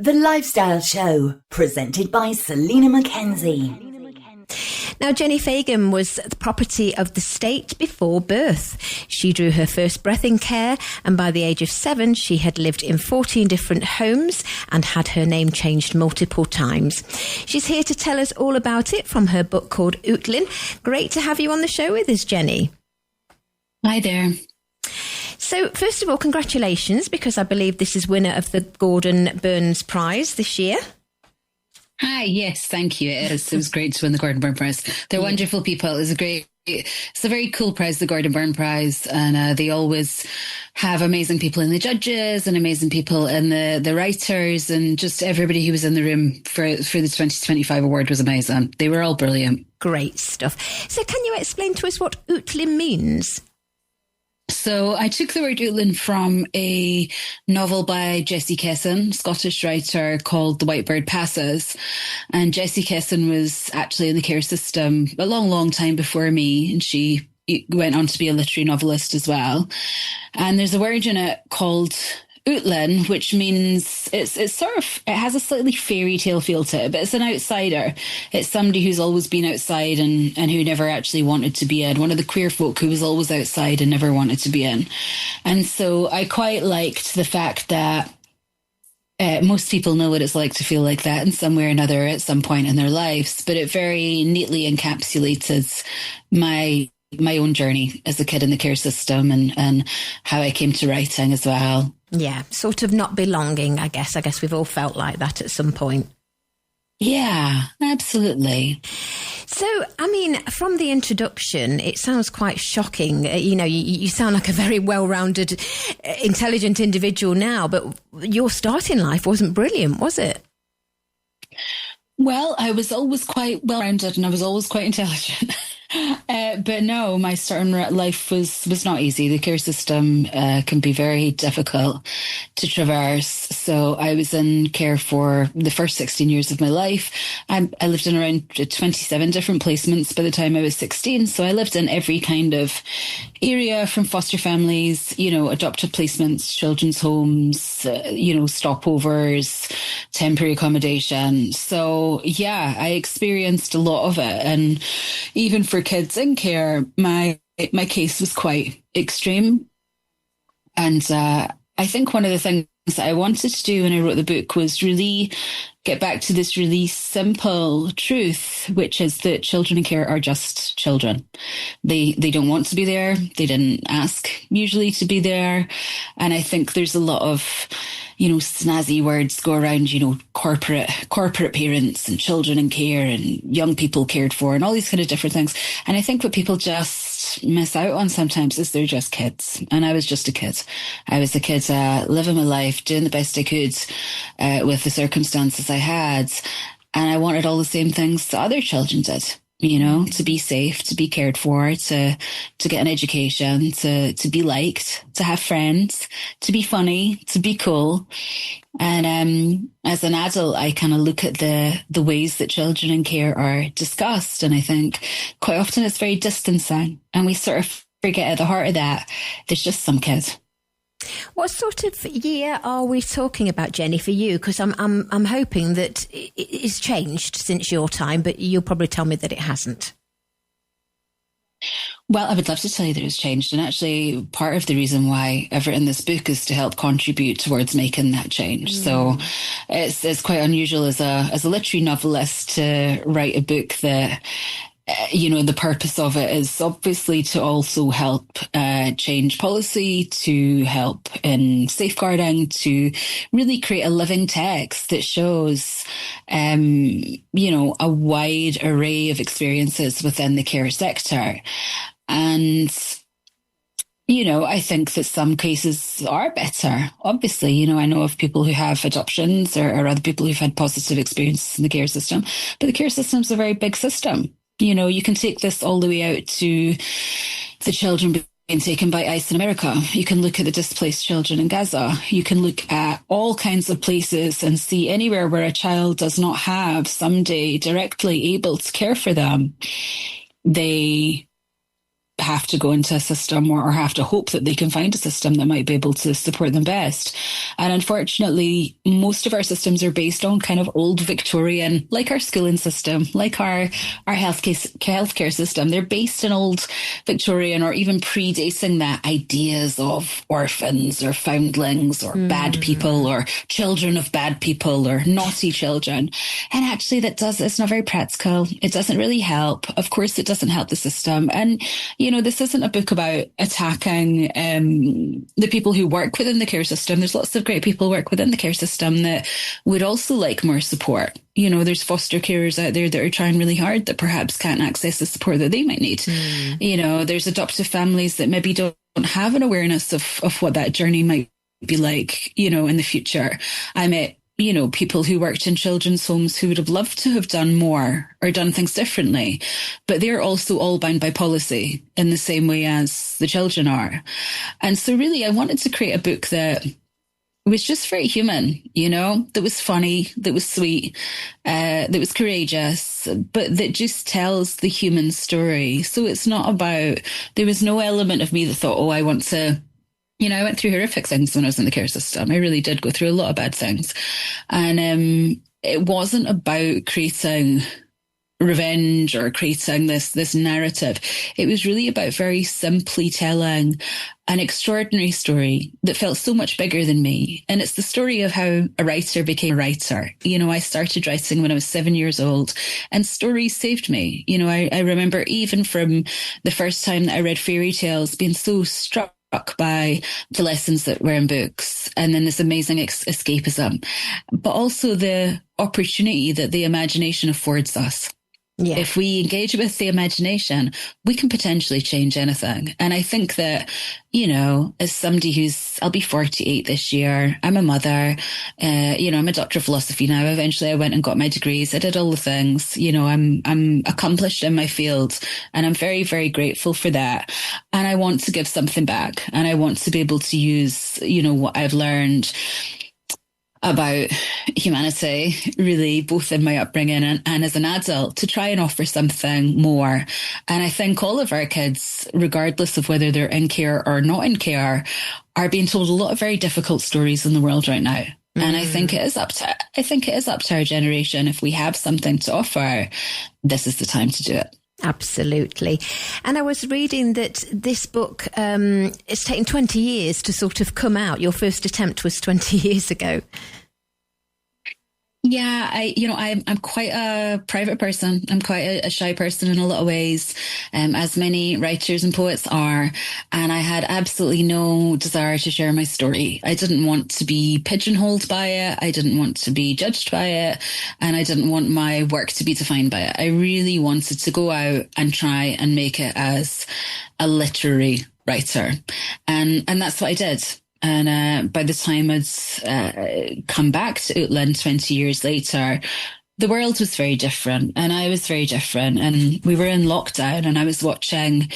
The Lifestyle Show, presented by Selena Mackenzie. Now, Jenni Fagan was the property of the state before birth. She drew her first breath in care, and by the age of 7, she had lived in 14 different homes and had her name changed multiple times. She's here to tell us all about it from her book called Ootlin. Great to have you on the show with us, Jenni. Hi there. So, first of all, congratulations, because I believe this is winner of the Gordon Burns Prize this year. Hi, yes, thank you. It was great to win the Gordon Byrne Prize. They're wonderful people. It's a very cool prize, the Gordon Byrne Prize, and they always have amazing people in the judges and amazing people in the writers, and just everybody who was in the room for the 2025 award was amazing. They were all brilliant. Great stuff. So can you explain to us what Ootlin means? So I took the word Ootlin from a novel by Jessie Kesson, Scottish writer, called The White Bird Passes. And Jessie Kesson was actually in the care system a long, long time before me. And she went on to be a literary novelist as well. And there's a word in it called Ootlin, which means it has a slightly fairy tale feel to it, but it's an outsider. It's somebody who's always been outside and who never actually wanted to be in. One of the queer folk who was always outside and never wanted to be in. And so I quite liked the fact that most people know what it's like to feel like that in some way or another at some point in their lives, but it very neatly encapsulated my own journey as a kid in the care system and how I came to writing as well. Yeah, sort of not belonging, I guess. I guess we've all felt like that at some point. Yeah, absolutely. So, I mean, from the introduction, it sounds quite shocking. You sound like a very well-rounded, intelligent individual now, but your start in life wasn't brilliant, was it? Well, I was always quite well-rounded and I was always quite intelligent. But no, my start in life was not easy. The care system can be very difficult to traverse. So I was in care for the first 16 years of my life. I lived in around 27 different placements by the time I was 16. So I lived in every kind of area, from foster families, adopted placements, children's homes, stopovers, temporary accommodation. So yeah, I experienced a lot of it. And even for kids in care, my case was quite extreme. And I think one of the things that I wanted to do when I wrote the book was really get back to this really simple truth, which is that children in care are just children. They don't want to be there. They didn't ask usually to be there. And I think there's a lot of snazzy words go around, corporate parents and children in care and young people cared for and all these kind of different things. And I think what people just miss out on sometimes is they're just kids. And I was just a kid. I was a kid living my life, doing the best I could with the circumstances I had. And I wanted all the same things that other children did. To be safe, to be cared for, to get an education, to be liked, to have friends, to be funny, to be cool. And as an adult, I kind of look at the ways that children in care are discussed. And I think quite often it's very distancing. And we sort of forget at the heart of that, there's just some kid. What sort of year are we talking about, Jenni, for you? Because I'm hoping that it's changed since your time, but you'll probably tell me that it hasn't. Well, I would love to tell you that it's changed. And actually, part of the reason why I've written this book is to help contribute towards making that change. So it's quite unusual as a literary novelist to write a book that the purpose of it is obviously to also help change policy, to help in safeguarding, to really create a living text that shows, a wide array of experiences within the care sector. And I think that some cases are better. Obviously, I know of people who have adoptions or other people who've had positive experiences in the care system, but the care system is a very big system. You can take this all the way out to the children being taken by ICE in America. You can look at the displaced children in Gaza. You can look at all kinds of places and see anywhere where a child does not have somebody directly able to care for them. They have to go into a system or have to hope that they can find a system that might be able to support them best. And unfortunately, most of our systems are based on kind of old Victorian, like our schooling system, like our healthcare system. They're based in old Victorian or even predating that ideas of orphans or foundlings or bad people or children of bad people or naughty children. And actually it's not very practical. It doesn't really help. Of course, it doesn't help the system. And, this isn't a book about attacking the people who work within the care system. There's lots of great people who work within the care system that would also like more support. There's foster carers out there that are trying really hard that perhaps can't access the support that they might need. There's adoptive families that maybe don't have an awareness of what that journey might be like, in the future. I met people who worked in children's homes who would have loved to have done more or done things differently, but they're also all bound by policy in the same way as the children are. And so really, I wanted to create a book that was just very human, that was funny, that was sweet, that was courageous, but that just tells the human story. So it's not about, there was no element of me that thought, oh, I want to, I went through horrific things when I was in the care system. I really did go through a lot of bad things. And it wasn't about creating revenge or creating this narrative. It was really about very simply telling an extraordinary story that felt so much bigger than me. And it's the story of how a writer became a writer. I started writing when I was 7 years old, and stories saved me. I remember even from the first time that I read fairy tales being so struck by the lessons that were in books, and then this amazing escapism, but also the opportunity that the imagination affords us. Yeah. If we engage with the imagination, we can potentially change anything. And I think that, as somebody I'll be 48 this year. I'm a mother. I'm a doctor of philosophy now. Eventually I went and got my degrees. I did all the things. I'm accomplished in my field, and I'm very, very grateful for that. And I want to give something back, and I want to be able to use, what I've learned about humanity, really, both in my upbringing and as an adult, to try and offer something more. And I think all of our kids, regardless of whether they're in care or not in care, are being told a lot of very difficult stories in the world right now. And I think it is up to our generation. If we have something to offer, this is the time to do it. Absolutely. And I was reading that this book, it's taken 20 years to sort of come out. Your first attempt was 20 years ago. Yeah, I'm quite a private person. I'm quite a shy person in a lot of ways, as many writers and poets are. And I had absolutely no desire to share my story. I didn't want to be pigeonholed by it. I didn't want to be judged by it. And I didn't want my work to be defined by it. I really wanted to go out and try and make it as a literary writer. And that's what I did. And by the time I'd come back to Ootlin 20 years later, the world was very different, and I was very different. And we were in lockdown, and I was watching,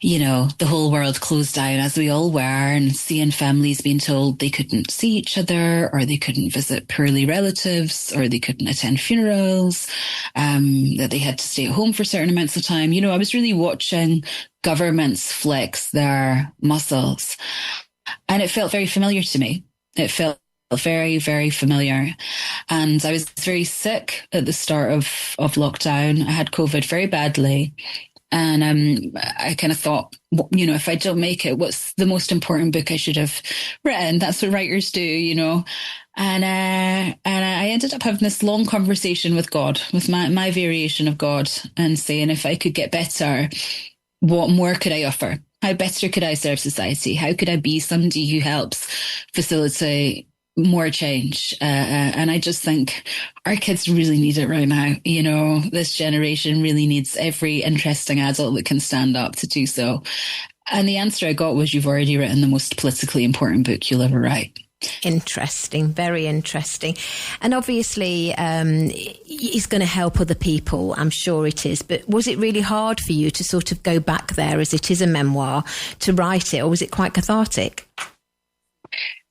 the whole world close down, as we all were, and seeing families being told they couldn't see each other, or they couldn't visit poorly relatives, or they couldn't attend funerals, that they had to stay at home for certain amounts of time. I was really watching governments flex their muscles. And it felt very familiar to me. It felt very, very familiar. And I was very sick at the start of lockdown. I had COVID very badly. And I kind of thought, if I don't make it, what's the most important book I should have written? That's what writers do, And I ended up having this long conversation with God, with my variation of God, and saying if I could get better, what more could I offer? How better could I serve society? How could I be somebody who helps facilitate more change? And I just think our kids really need it right now. This generation really needs every interesting adult that can stand up to do so. And the answer I got was, you've already written the most politically important book you'll ever write. Interesting, very interesting. And obviously, it's going to help other people, I'm sure it is. But was it really hard for you to sort of go back there, as it is a memoir, to write it, or was it quite cathartic?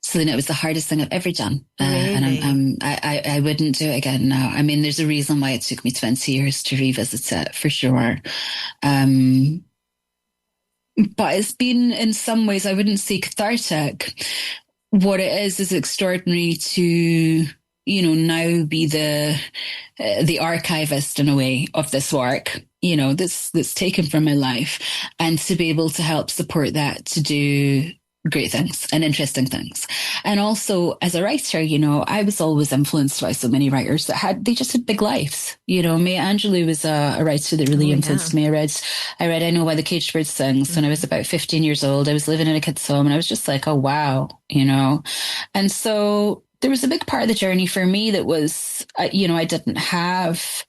Selena, it was the hardest thing I've ever done. Really? And I wouldn't do it again now. I mean, there's a reason why it took me 20 years to revisit it, for sure. but it's been, in some ways, I wouldn't say cathartic. What it is extraordinary to, now be the archivist in a way of this work, that's taken from my life, and to be able to help support that to do great things and interesting things. And also as a writer, I was always influenced by so many writers they just had big lives. Maya Angelou was a writer that really influenced me. I read I Know Why the Caged Bird Sings when I was about 15 years old. I was living in a kid's home and I was just like, oh wow, And so there was a big part of the journey for me that was, I didn't have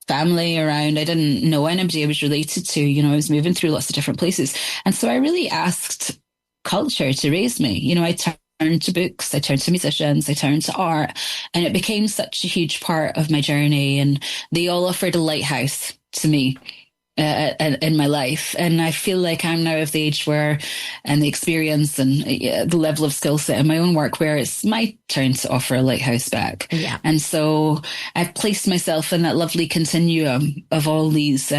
family around. I didn't know anybody I was related to. I was moving through lots of different places. And so I really asked culture to raise me. I turned to books, I turned to musicians, I turned to art, and it became such a huge part of my journey. And they all offered a lighthouse to me in my life. And I feel like I'm now of the age where, and the experience and the level of skill set in my own work, where it's my turn to offer a lighthouse back. Yeah. And so I've placed myself in that lovely continuum of all these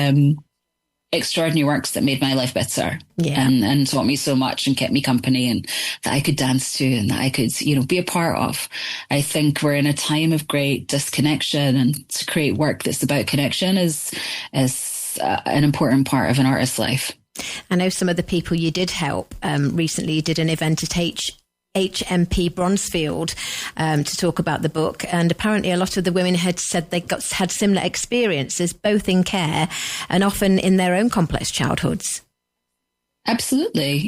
extraordinary works that made my life better, and taught me so much and kept me company, and that I could dance to and that I could, be a part of. I think we're in a time of great disconnection, and to create work that's about connection is an important part of an artist's life. I know some of the people you did help. Recently you did an event at HMP Bronzefield to talk about the book, and apparently a lot of the women had said they had similar experiences, both in care and often in their own complex childhoods. Absolutely.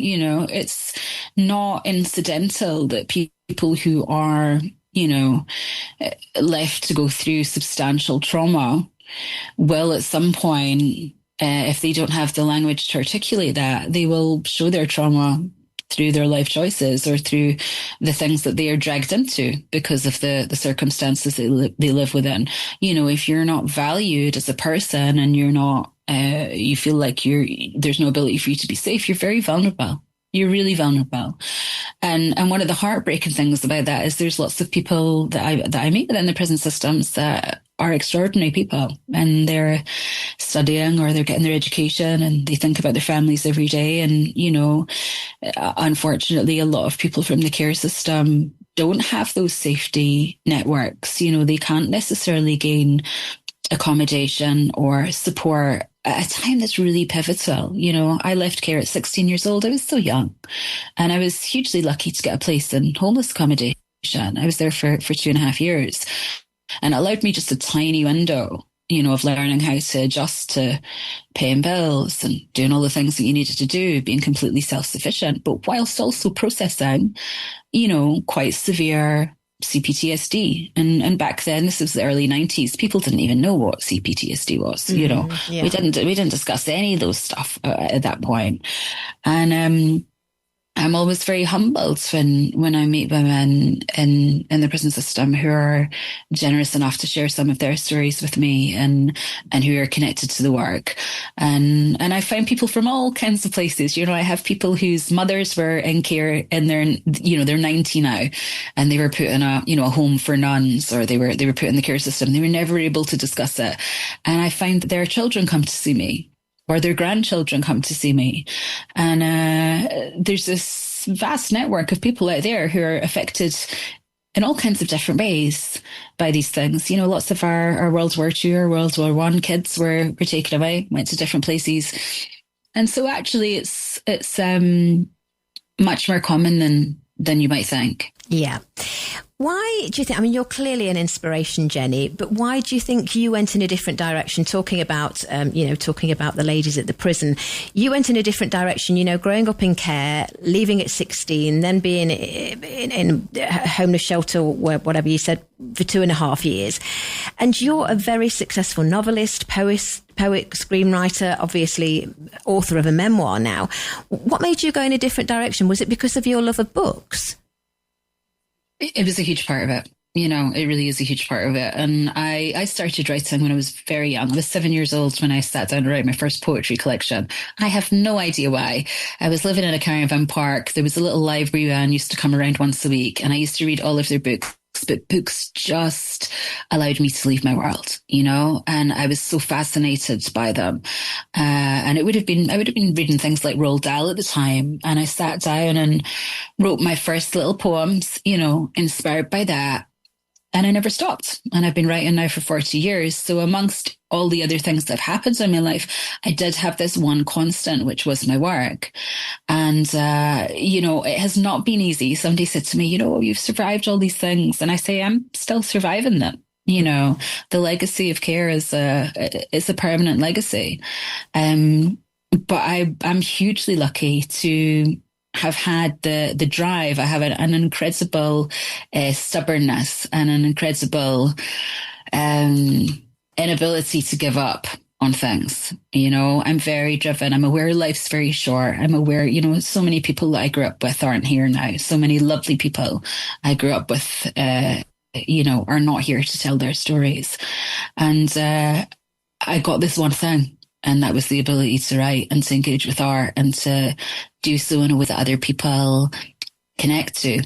It's not incidental that people who are, left to go through substantial trauma will at some point, if they don't have the language to articulate that, they will show their trauma through their life choices or through the things that they are dragged into because of the circumstances they live within. If you're not valued as a person and you're not, you feel like there's no ability for you to be safe, you're very vulnerable. You're really vulnerable. And one of the heartbreaking things about that is there's lots of people that I meet within the prison systems that are extraordinary people, and they're studying or they're getting their education and they think about their families every day. And, unfortunately, a lot of people from the care system don't have those safety networks. They can't necessarily gain accommodation or support at a time that's really pivotal. I left care at 16 years old. I was so young, and I was hugely lucky to get a place in homeless accommodation. I was there for 2.5 years, and it allowed me just a tiny window, of learning how to adjust to paying bills and doing all the things that you needed to do, being completely self-sufficient, but whilst also processing, quite severe CPTSD. And back then, this was the early 90s, people didn't even know what CPTSD was. We didn't discuss any of those stuff at that point. And I'm always very humbled when I meet women in the prison system who are generous enough to share some of their stories with me and who are connected to the work. And I find people from all kinds of places. I have people whose mothers were in care and they're 90 now, and they were put in a home for nuns, or they were put in the care system. They were never able to discuss it. And I find that their children come to see me, or their grandchildren come to see me. And there's this vast network of people out there who are affected in all kinds of different ways by these things. Lots of our World War II or World War I kids were taken away, went to different places. And so actually it's much more common than you might think. Yeah. Why do you think, you're clearly an inspiration, Jenni, but why do you think you went in a different direction, talking about the ladies at the prison? You went in a different direction, growing up in care, leaving at 16, then being in a homeless shelter, whatever you said, for 2.5 years. And you're a very successful novelist, poet, screenwriter, obviously author of a memoir now. What made you go in a different direction? Was it because of your love of books? It was a huge part of it. It really is a huge part of it. And I started writing when I was very young. I was 7 years old when I sat down to write my first poetry collection. I have no idea why. I was living in a caravan park. There was a little library van used to come around once a week, and I used to read all of their books. But books just allowed me to leave my world, you know, and I was so fascinated by them. And I would have been reading things like Roald Dahl at the time. And I sat down and wrote my first little poems, you know, inspired by that. And I never stopped. And I've been writing now for 40 years. So amongst all the other things that have happened in my life, I did have this one constant, which was my work. And, you know, it has not been easy. Somebody said to me, you know, you've survived all these things. And I say, I'm still surviving them. You know, the legacy of care is a permanent legacy. But I'm hugely lucky to have had the drive. I have an incredible stubbornness and an incredible inability to give up on things. You know, I'm very driven. I'm aware life's very short. I'm aware, you know, so many people that I grew up with aren't here now. So many lovely people I grew up with, you know, are not here to tell their stories. And I got this one thing. And that was the ability to write and to engage with art and to do so in a way that other people connect to.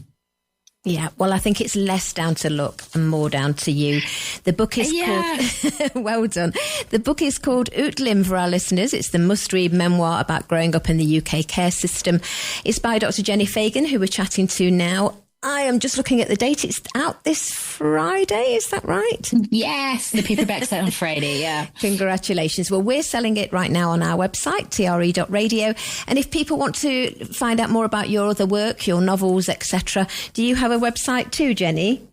Yeah, well, I think it's less down to luck and more down to you. The book is called, well done. The book is called Ootlin for our listeners. It's the must-read memoir about growing up in the UK care system. It's by Dr. Jenni Fagan, who we're chatting to now. I am just looking at the date. It's out this Friday. Is that right? Yes, the paperback's out on Friday. Yeah. Congratulations. Well, we're selling it right now on our website, TRE.radio. And if people want to find out more about your other work, your novels, etc., do you have a website too, Jenny?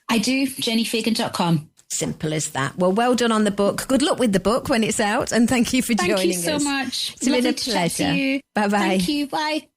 I do. JenniFagan.com. Simple as that. Well done on the book. Good luck with the book when it's out. And thank you for joining us. Thank you so much. It's been a pleasure. Bye-bye. Thank you. Bye.